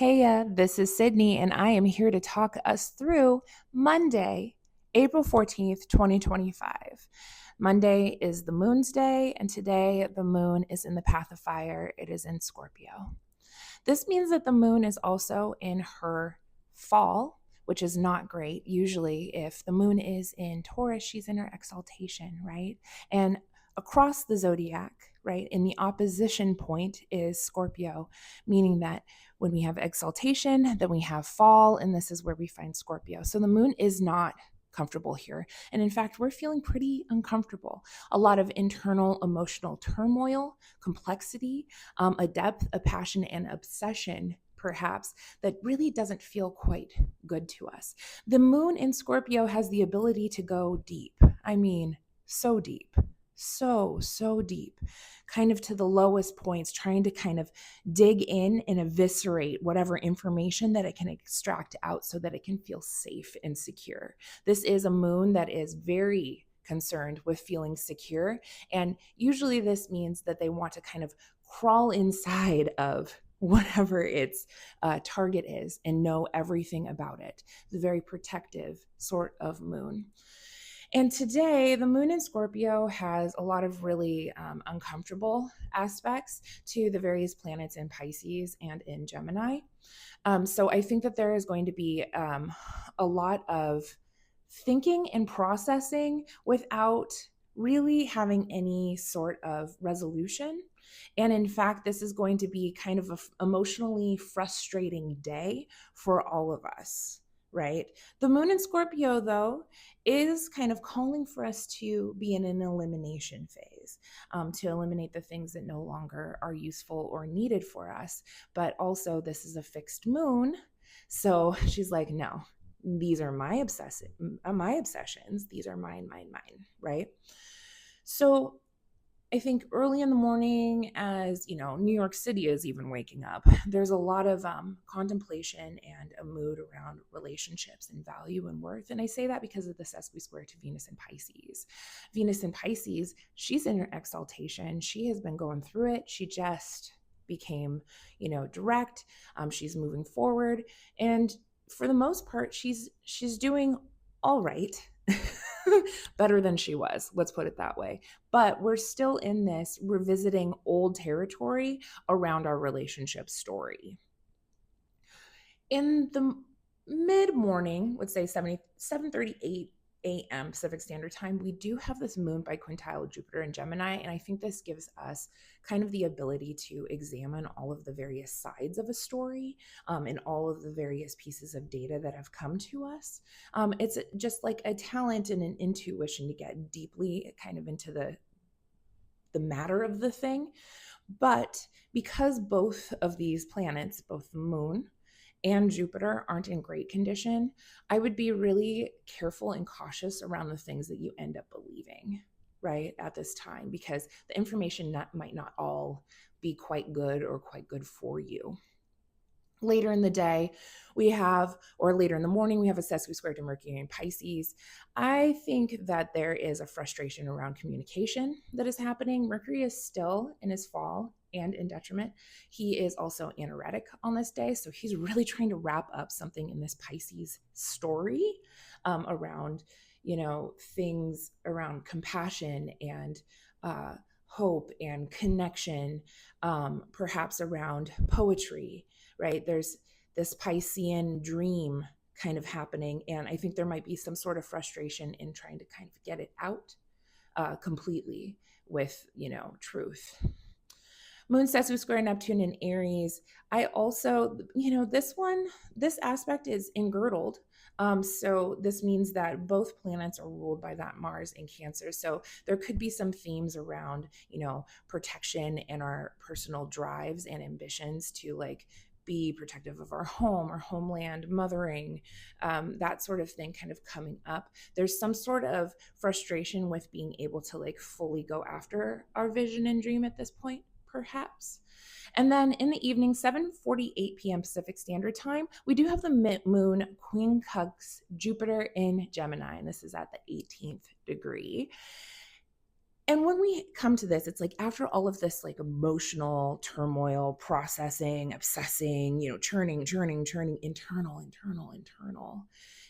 Heya, this is Sydney, and I am here to talk us through Monday, April 14th, 2025. Monday is the moon's day, and today the moon is in the path of fire. It is in Scorpio. This means that the moon is also in her fall, which is not great. Usually, if the moon is in Taurus, she's in her exaltation, right? And across the zodiac, right, in the opposition point is Scorpio, meaning that when we have exaltation, then we have fall, and this is where we find Scorpio. So the moon is not comfortable here. And in fact, we're feeling pretty uncomfortable. A lot of internal emotional turmoil, complexity, a depth, a passion, and obsession, perhaps, that really doesn't feel quite good to us. The moon in Scorpio has the ability to go deep. I mean, so deep. So deep, kind of to the lowest points, trying to kind of dig in and eviscerate whatever information that it can extract out so that it can feel safe and secure. This is a moon that is very concerned with feeling secure. And usually this means that they want to kind of crawl inside of whatever its target is and know everything about it. It's a very protective sort of moon. And today, the moon in Scorpio has a lot of really uncomfortable aspects to the various planets in Pisces and in Gemini. So I think that there is going to be a lot of thinking and processing without really having any sort of resolution. And in fact, this is going to be kind of an emotionally frustrating day for all of us, right? The moon in Scorpio, though, is kind of calling for us to be in an elimination phase, to eliminate the things that no longer are useful or needed for us. But also, this is a fixed moon. So she's like, no, these are my obsessions. These are mine, right? So I think early in the morning, as you know, New York City is even waking up, there's a lot of contemplation and a mood around relationships and value and worth. And I say that because of the sesqui square to Venus in Pisces. Venus in Pisces, she's in her exaltation. She has been going through it. She just became, direct. She's moving forward, and for the most part, she's doing all right. Better than she was, let's put it that way. But we're still in this revisiting old territory around our relationship story. In the mid morning, let's say 7:38 a.m. Pacific Standard Time, we do have this moon biquintile Jupiter in Gemini. And I think this gives us kind of the ability to examine all of the various sides of a story and all of the various pieces of data that have come to us. It's just like a talent and an intuition to get deeply kind of into the matter of the thing. But because both of these planets, both the moon and Jupiter, aren't in great condition, I would be really careful and cautious around the things that you end up believing, right, at this time, because the information might not all be quite good or quite good for you. Later in the day, later in the morning, we have a sesqui square to Mercury in Pisces. I think that there is a frustration around communication that is happening. Mercury is still in his fall and in detriment. He is also anoretic on this day. So he's really trying to wrap up something in this Pisces story around, things around compassion and hope and connection, perhaps around poetry, right? There's this Piscean dream kind of happening. And I think there might be some sort of frustration in trying to kind of get it out completely with, truth. Moon sesqui square Neptune in Aries. I also, this aspect is engirdled. So this means that both planets are ruled by that Mars in Cancer. So there could be some themes around, protection and our personal drives and ambitions to be protective of our home, our homeland, mothering, that sort of thing kind of coming up. There's some sort of frustration with being able to fully go after our vision and dream at this point, perhaps. And then in the evening, 7:48 p.m. Pacific Standard Time, we do have the moon quincunx Jupiter in Gemini, and this is at the 18th degree. And when we come to this, it's like after all of this like emotional turmoil, processing, obsessing, churning, internal.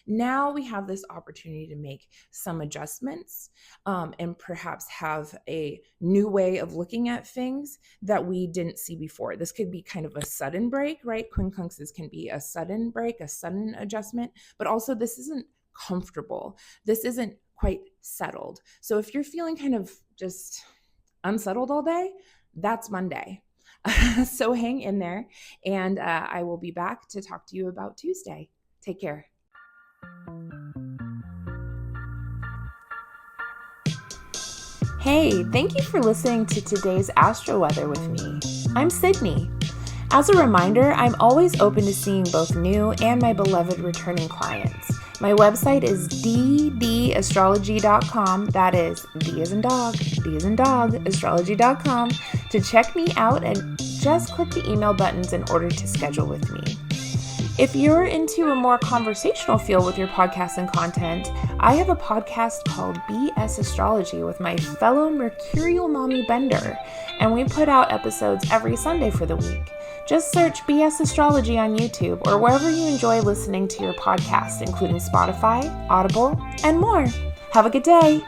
Now we have this opportunity to make some adjustments, and perhaps have a new way of looking at things that we didn't see before. This could be kind of a sudden break, right? Quincunxes can be a sudden break, a sudden adjustment, but also this isn't comfortable. This isn't quite settled. So if you're feeling kind of just unsettled all day, that's Monday. So hang in there, and I will be back to talk to you about Tuesday. Take care. Hey, thank you for listening to today's Astro Weather with me. I'm Sydney. As a reminder, I'm always open to seeing both new and my beloved returning clients. My website is ddastrology.com. That is D as in dog, astrology.com to check me out, and just click the email buttons in order to schedule with me. If you're into a more conversational feel with your podcast and content, I have a podcast called BS Astrology with my fellow Mercurial Mommy Bender, and we put out episodes every Sunday for the week. Just search BS Astrology on YouTube or wherever you enjoy listening to your podcasts, including Spotify, Audible, and more. Have a good day.